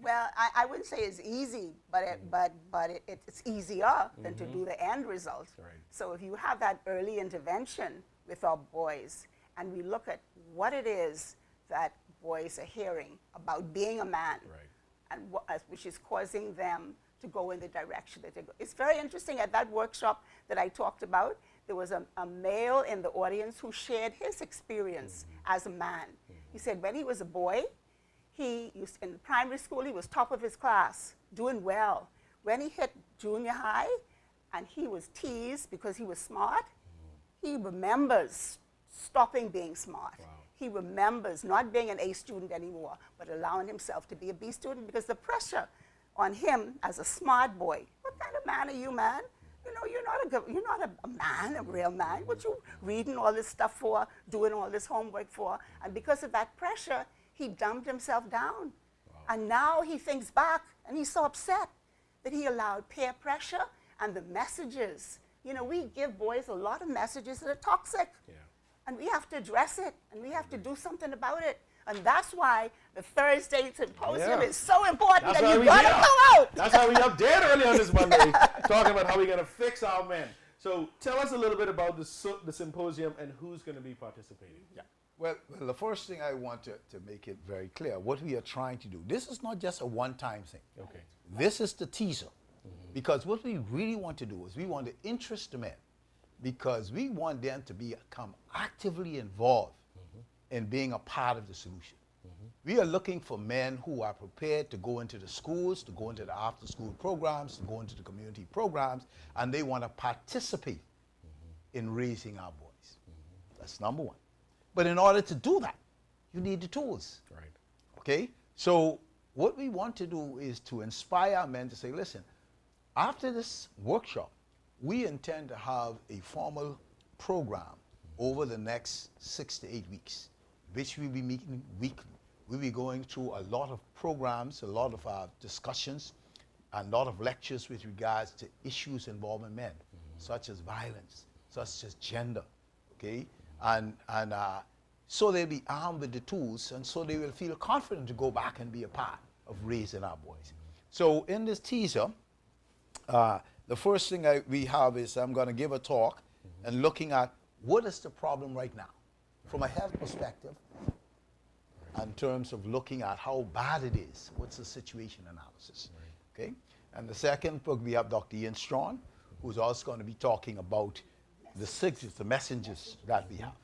Speaker 19: Well, I wouldn't say it's easy, but it's easier than to do the end result.
Speaker 2: Right.
Speaker 19: So if you have that early intervention with our boys, and we look at what it is that boys are hearing about being a man, and which is causing them to go in the direction that they go. It's very interesting. At that workshop that I talked about, there was a male in the audience who shared his experience as a man. He said when he was a boy, in primary school, he was top of his class, doing well. When he hit junior high and he was teased because he was smart, he remembers stopping being smart. Wow. He remembers not being an A student anymore, but allowing himself to be a B student because the pressure on him as a smart boy, what kind of man are you, man? You know, you're not a man, a real man. What you reading all this stuff for, doing all this homework for? And because of that pressure, he dumped himself down. Wow. And now he thinks back, and he's so upset that he allowed peer pressure and the messages. You know, we give boys a lot of messages that are toxic. Yeah. And we have to address it, and we have to do something about it. And that's why the Thursday symposium is so important, and you gotta come out.
Speaker 2: That's why we updated early on this Monday, talking about how we're gonna fix our men. So tell us a little bit about the symposium and who's gonna be participating.
Speaker 20: Yeah. Well, the first thing I want to make it very clear, what we are trying to do, this is not just a one-time thing.
Speaker 2: Okay.
Speaker 20: This is the teaser. Because what we really want to do is we want to interest the men, because we want them to become actively involved in being a part of the solution. We are looking for men who are prepared to go into the schools, to go into the after-school programs, to go into the community programs, and they want to participate in raising our boys. That's number one. But in order to do that, you need the tools.
Speaker 2: Right.
Speaker 20: Okay? So what we want to do is to inspire our men to say, listen, after this workshop, we intend to have a formal program over the next 6 to 8 weeks, which we'll be meeting weekly. We'll be going through a lot of programs, a lot of discussions, and a lot of lectures with regards to issues involving men, such as violence, such as gender, okay? And so they'll be armed with the tools, and so they will feel confident to go back and be a part of raising our boys. So in this teaser, the first thing we have is I'm going to give a talk and looking at what is the problem right now from a health perspective in terms of looking at how bad it is. What's the situation analysis? Okay. And the second book, we have Dr. Ian Strawn, who's also going to be talking about the signals, the messengers that we have.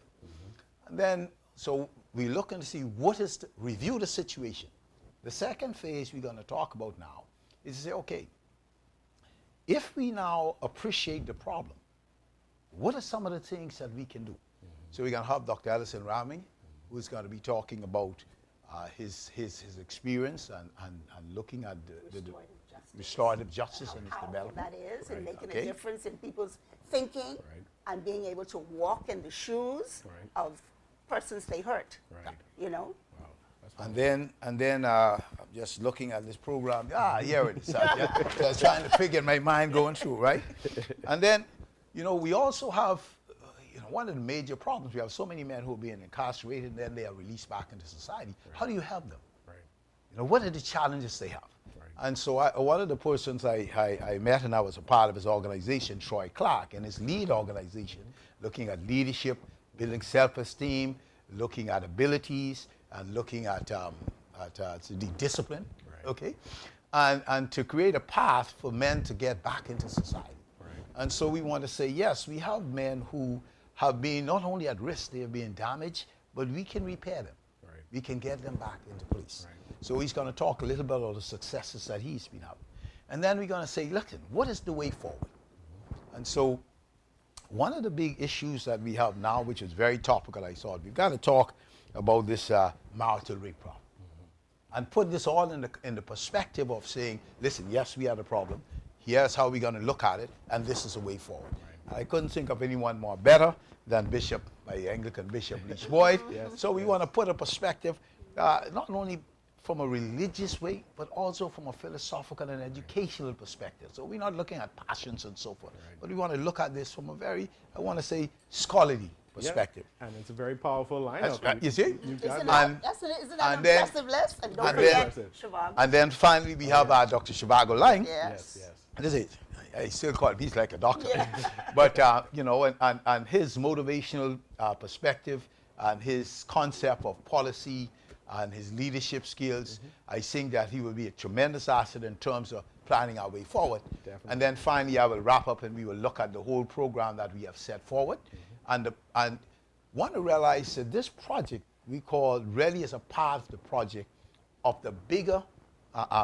Speaker 20: And then, so we look and see review the situation. The second phase we're going to talk about now is to say, okay, if we now appreciate the problem, what are some of the things that we can do? So we're going to have Dr. Ellison Raming, who's going to be talking about his experience and looking at the restorative justice in his development.
Speaker 19: That is, and making a difference in people's thinking and being able to walk in the shoes of persons they hurt. You know.
Speaker 20: And then just looking at this program, here it is. So I was trying to figure my mind going through, right? And then, you know, we also have, one of the major problems, we have so many men who are being incarcerated and then they are released back into society. How do you help them? You know, what are the challenges they have? And so one of the persons I met, and I was a part of his organization, Troy Clarke, and his lead organization, looking at leadership, building self-esteem, looking at abilities, and looking at the discipline, okay? And to create a path for men to get back into society. And so we want to say, yes, we have men who have been not only at risk, they are being damaged, but we can repair them. We can get them back into place. So he's going to talk a little bit about the successes that he's been having. And then we're going to say, listen, what is the way forward? And so one of the big issues that we have now, which is very topical, I thought, we've got to talk about this marital rape problem. And put this all in the perspective of saying, listen, yes, we had a problem. Here's how we're going to look at it, and this is a way forward. Right. I couldn't think of anyone more better than Bishop, my Anglican Bishop Leach Boyd. Yes, so we want to put a perspective, not only from a religious way, but also from a philosophical and educational perspective. So we're not looking at passions and so forth, but we want to look at this from a very, I want to say, scholarly perspective.
Speaker 2: Yeah. And it's a very powerful lineup.
Speaker 20: You see?
Speaker 19: Isn't that an impressive list? And don't forget Shivago.
Speaker 20: And then finally we have Dr. Shivago Lang.
Speaker 19: Yes.
Speaker 20: This is, I still call him, he's like a doctor. Yeah. But, you know, and his motivational perspective and his concept of policy and his leadership skills, I think that he will be a tremendous asset in terms of planning our way forward. Definitely. And then finally I will wrap up and we will look at the whole program that we have set forward. And want to realize that this project we call really is a part of the project of the bigger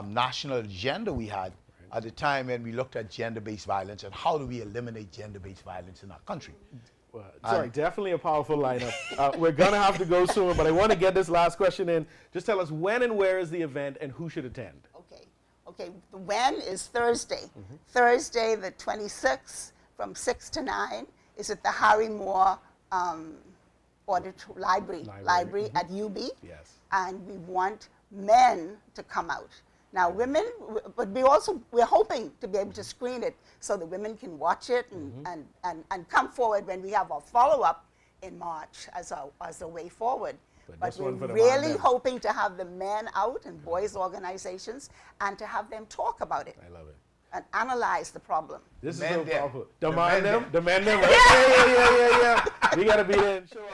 Speaker 20: national agenda we had at the time when we looked at gender-based violence and how do we eliminate gender-based violence in our country.
Speaker 2: Well, sorry, definitely a powerful lineup. We're going to have to go soon, but I want to get this last question in. Just tell us when and where is the event and who should attend?
Speaker 19: Okay, the when is Thursday. Thursday the 26th from 6 to 9 is at the Harry Moore Library at UB. Yes. And we want men to come out. Now women, but we're hoping to be able to screen it so the women can watch it and come forward when we have our follow-up in March as a way forward. But we're really hoping to have the men out and boys organizations and to have them talk about it. I love it. And analyze the problem.
Speaker 2: This is so powerful. Demand them, right? Yeah. We got to be there and show up.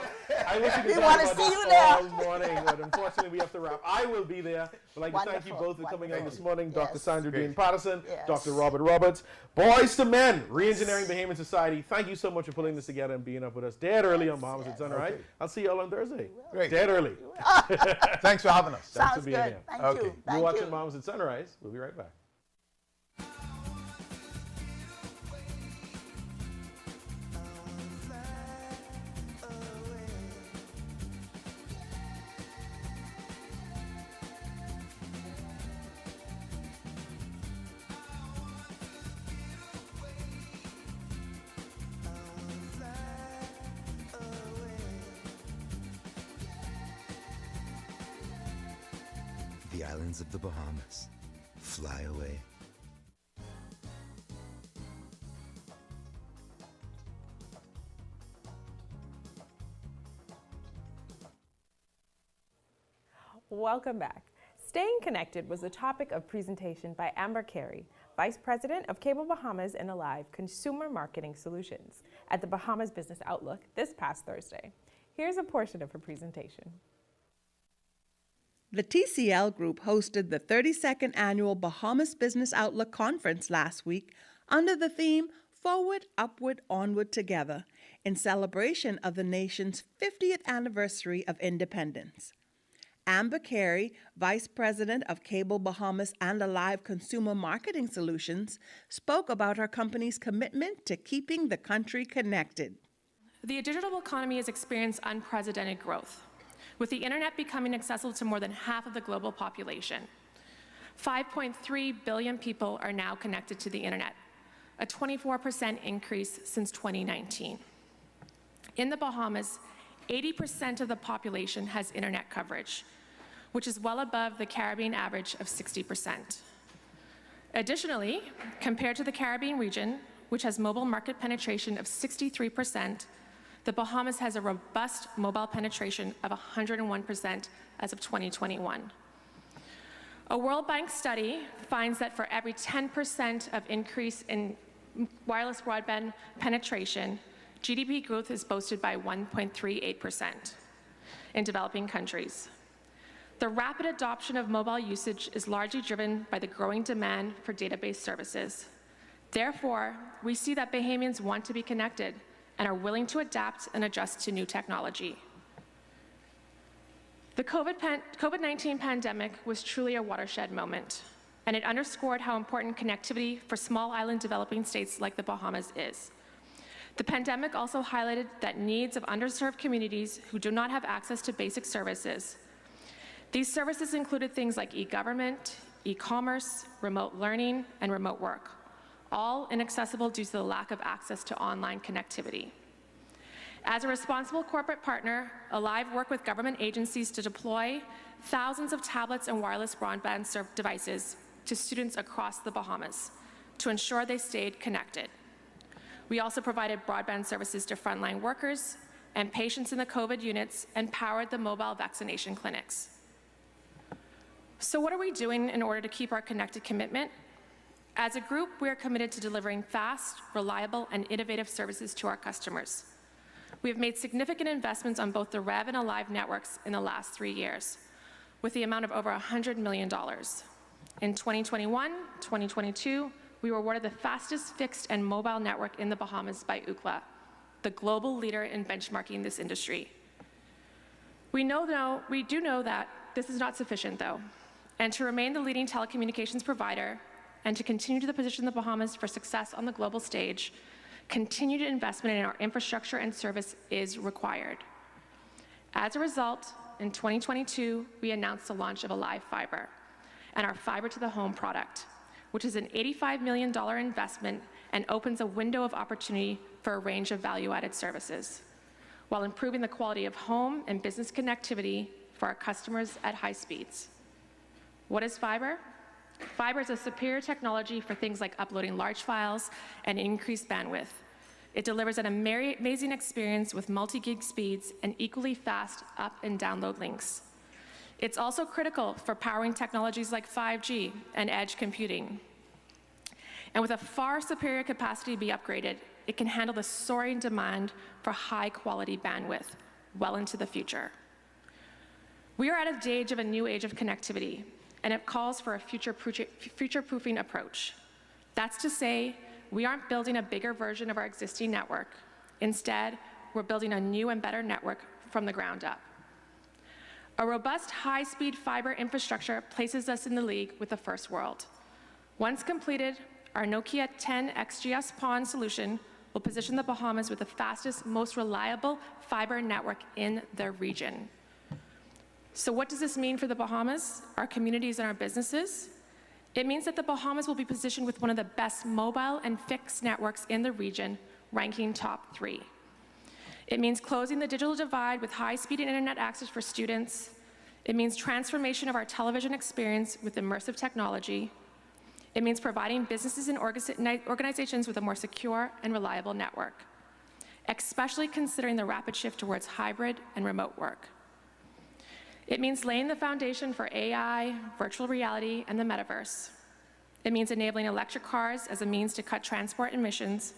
Speaker 2: I wish we could talk about this all morning, but unfortunately we have to wrap. I will be there. I'd like to thank you both for coming on this morning. Dr. Sandra Dean Patterson, Dr. Robert Roberts. Boys to Men, Reengineering Bahamian Society. Thank you so much for putting this together and being up with us dead early on Bahamas at Sunrise. Okay. I'll see you all on Thursday.
Speaker 20: Great.
Speaker 2: Dead early.
Speaker 20: Thanks for having us.
Speaker 19: Sounds
Speaker 2: for being
Speaker 19: good.
Speaker 2: here.
Speaker 19: Thank you.
Speaker 2: You're watching Bahamas at Sunrise. We'll be right back.
Speaker 21: The islands of the Bahamas. Fly away.
Speaker 3: Welcome back. Staying connected was the topic of presentation by Amber Carey, Vice President of Cable Bahamas and Alive Consumer Marketing Solutions at the Bahamas Business Outlook this past Thursday. Here's a portion of her presentation.
Speaker 4: The TCL Group hosted the 32nd Annual Bahamas Business Outlook Conference last week under the theme Forward, Upward, Onward Together in celebration of the nation's 50th anniversary of independence. Amber Carey, Vice President of Cable Bahamas and Alive Consumer Marketing Solutions, spoke about her company's commitment to keeping the country connected.
Speaker 22: The digital economy has experienced unprecedented growth, with the internet becoming accessible to more than half of the global population. 5.3 billion people are now connected to the internet, a 24% increase since 2019. In the Bahamas, 80% of the population has internet coverage, which is well above the Caribbean average of 60%. Additionally, compared to the Caribbean region, which has mobile market penetration of 63%, the Bahamas has a robust mobile penetration of 101% as of 2021. A World Bank study finds that for every 10% of increase in wireless broadband penetration, GDP growth is boosted by 1.38% in developing countries. The rapid adoption of mobile usage is largely driven by the growing demand for database services. Therefore, we see that Bahamians want to be connected and are willing to adapt and adjust to new technology. The COVID-19 pandemic was truly a watershed moment, and it underscored how important connectivity for small island developing states like the Bahamas is. The pandemic also highlighted that needs of underserved communities who do not have access to basic services. These services included things like e-government, e-commerce, remote learning, and remote work, all inaccessible due to the lack of access to online connectivity. As a responsible corporate partner, Alive worked with government agencies to deploy thousands of tablets and wireless broadband devices to students across the Bahamas to ensure they stayed connected. We also provided broadband services to frontline workers and patients in the COVID units and powered the mobile vaccination clinics. So what are we doing in order to keep our connected commitment? As a group, we are committed to delivering fast, reliable, and innovative services to our customers. We have made significant investments on both the Rev and Alive networks in the last 3 years, with the amount of over $100 million. In 2021, 2022, we were awarded the fastest fixed and mobile network in the Bahamas by Ookla, the global leader in benchmarking this industry. We do know that this is not sufficient, though, and to remain the leading telecommunications provider and to continue to position the Bahamas for success on the global stage, continued investment in our infrastructure and service is required. As a result, in 2022, we announced the launch of Alive Fiber and our Fiber to the Home product, which is an $85 million investment and opens a window of opportunity for a range of value-added services, while improving the quality of home and business connectivity for our customers at high speeds. What is fiber? Fiber is a superior technology for things like uploading large files and increased bandwidth. It delivers an amazing experience with multi-gig speeds and equally fast up and download links. It's also critical for powering technologies like 5G and edge computing. And with a far superior capacity to be upgraded, it can handle the soaring demand for high-quality bandwidth well into the future. We are at a stage of a new age of connectivity, and it calls for a future-proofing approach. That's to say, we aren't building a bigger version of our existing network. Instead, we're building a new and better network from the ground up. A robust high-speed fiber infrastructure places us in the league with the first world. Once completed, our Nokia 10 XGS PON solution will position the Bahamas with the fastest, most reliable fiber network in the region. So what does this mean for the Bahamas, our communities, and our businesses? It means that the Bahamas will be positioned with one of the best mobile and fixed networks in the region, ranking top 3. It means closing the digital divide with high-speed internet access for students. It means transformation of our television experience with immersive technology. It means providing businesses and organizations with a more secure and reliable network, especially considering the rapid shift towards hybrid and remote work. It means laying the foundation for AI, virtual reality, and the metaverse. It means enabling electric cars as a means to cut transport emissions.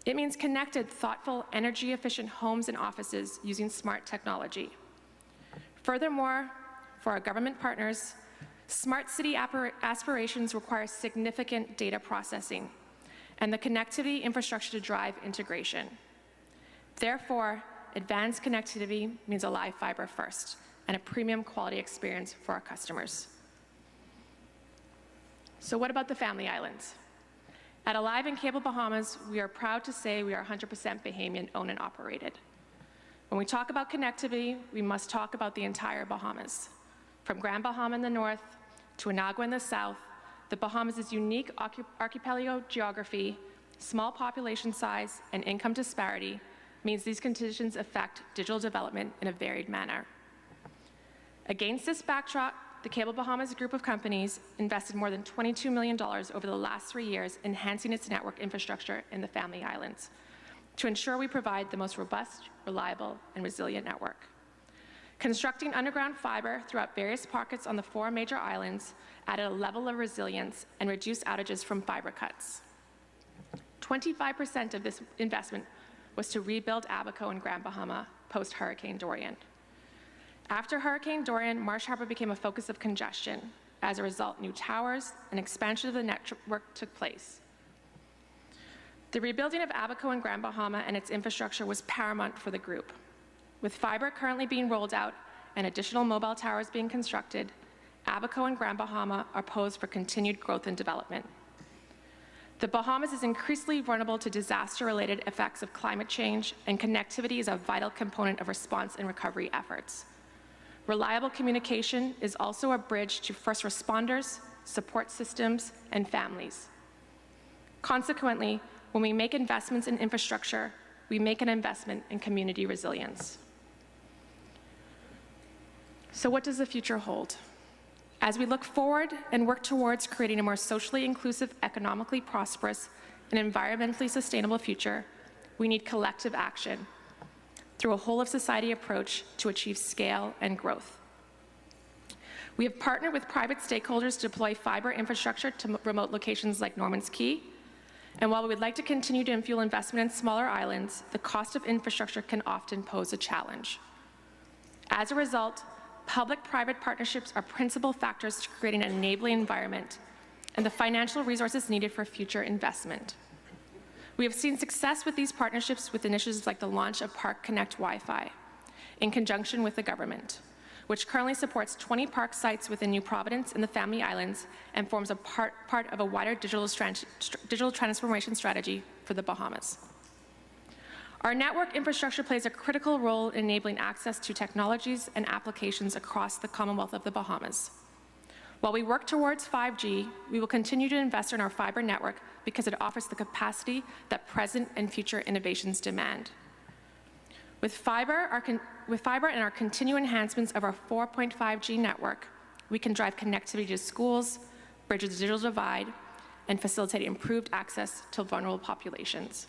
Speaker 22: It means connected, thoughtful, energy-efficient homes and offices using smart technology. Furthermore, for our government partners, smart city aspirations require significant data processing and the connectivity infrastructure to drive integration. Therefore, advanced connectivity means Alive Fiber first, and a premium quality experience for our customers. So what about the Family Islands? At Alive and Cable Bahamas, we are proud to say we are 100% Bahamian owned and operated. When we talk about connectivity, we must talk about the entire Bahamas. From Grand Bahama in the north to Anagua in the south, the Bahamas' unique archipelago geography, small population size, and income disparity means these conditions affect digital development in a varied manner. Against this backdrop, the Cable Bahamas group of companies invested more than $22 million over the last 3 years enhancing its network infrastructure in the Family Islands to ensure we provide the most robust, reliable, and resilient network. Constructing underground fiber throughout various pockets on the 4 major islands added a level of resilience and reduced outages from fiber cuts. 25% of this investment was to rebuild Abaco and Grand Bahama post-Hurricane Dorian. After Hurricane Dorian, Marsh Harbor became a focus of congestion. As a result, new towers and expansion of the network took place. The rebuilding of Abaco and Grand Bahama and its infrastructure was paramount for the group. With fiber currently being rolled out and additional mobile towers being constructed, Abaco and Grand Bahama are poised for continued growth and development. The Bahamas is increasingly vulnerable to disaster-related effects of climate change, and connectivity is a vital component of response and recovery efforts. Reliable communication is also a bridge to first responders, support systems, and families. Consequently, when we make investments in infrastructure, we make an investment in community resilience. So what does the future hold? As we look forward and work towards creating a more socially inclusive, economically prosperous, and environmentally sustainable future, we need collective action through a whole-of-society approach to achieve scale and growth. We have partnered with private stakeholders to deploy fiber infrastructure to remote locations like Norman's Key, and while we would like to continue to fuel investment in smaller islands, the cost of infrastructure can often pose a challenge. As a result, public-private partnerships are principal factors to creating an enabling environment and the financial resources needed for future investment. We have seen success with these partnerships with initiatives like the launch of Park Connect Wi-Fi in conjunction with the government, which currently supports 20 park sites within New Providence and the Family Islands and forms a part of a wider digital transformation strategy for the Bahamas. Our network infrastructure plays a critical role in enabling access to technologies and applications across the Commonwealth of the Bahamas. While we work towards 5G, we will continue to invest in our fiber network because it offers the capacity that present and future innovations demand. With fiber and our continued enhancements of our 4.5G network, we can drive connectivity to schools, bridge the digital divide, and facilitate improved access to vulnerable populations.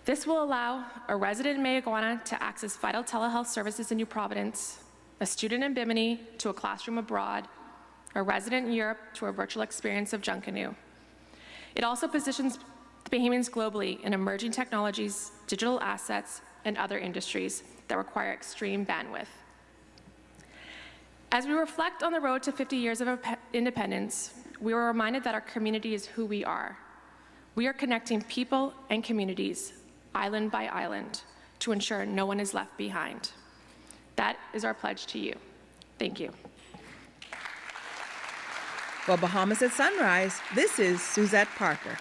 Speaker 22: This will allow a resident in Mayaguana to access vital telehealth services in New Providence, a student in Bimini to a classroom abroad, a resident in Europe to a virtual experience of Junkanoo. It also positions the Bahamians globally in emerging technologies, digital assets, and other industries that require extreme bandwidth. As we reflect on the road to 50 years of independence, we were reminded that our community is who we are. We are connecting people and communities, island by island, to ensure no one is left behind. That is our pledge to you. Thank you.
Speaker 4: For Bahamas at Sunrise, this is Suzette Parker.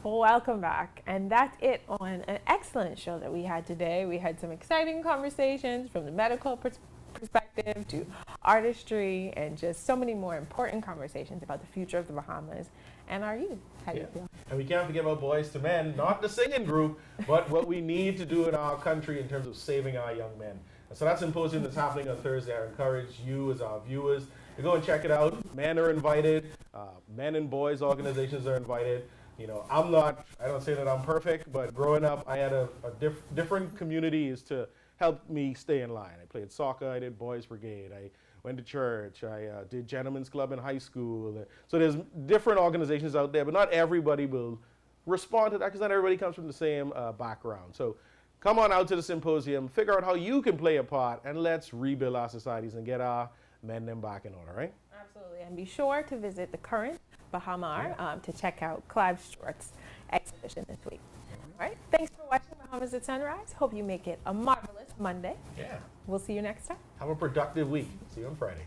Speaker 3: Welcome back, and that's it on an excellent show that we had today. We had some exciting conversations from the medical perspective to artistry and just so many more important conversations about the future of the Bahamas and our youth. How do you feel?
Speaker 2: And we can't forget about Boys to Men, not the singing group, but what we need to do in our country in terms of saving our young men. And so that symposium that's happening on Thursday. I encourage you as our viewers to go and check it out. Men are invited, men and boys organizations are invited. You know, I don't say that I'm perfect, but growing up, I had different communities to help me stay in line. I played soccer, I did Boys Brigade, I went to church, I did Gentlemen's Club in high school. So there's different organizations out there, but not everybody will respond to that because not everybody comes from the same background. So come on out to the symposium, figure out how you can play a part, and let's rebuild our societies and get our men them back in order, right?
Speaker 3: Absolutely, and be sure to visit the current Bahama to check out Clive Stuart's exhibition this week. All right, thanks for watching Bahamas at Sunrise. Hope you make it a marvelous Monday.
Speaker 2: Yeah.
Speaker 3: We'll see you next time.
Speaker 2: Have a productive week. See you on Friday.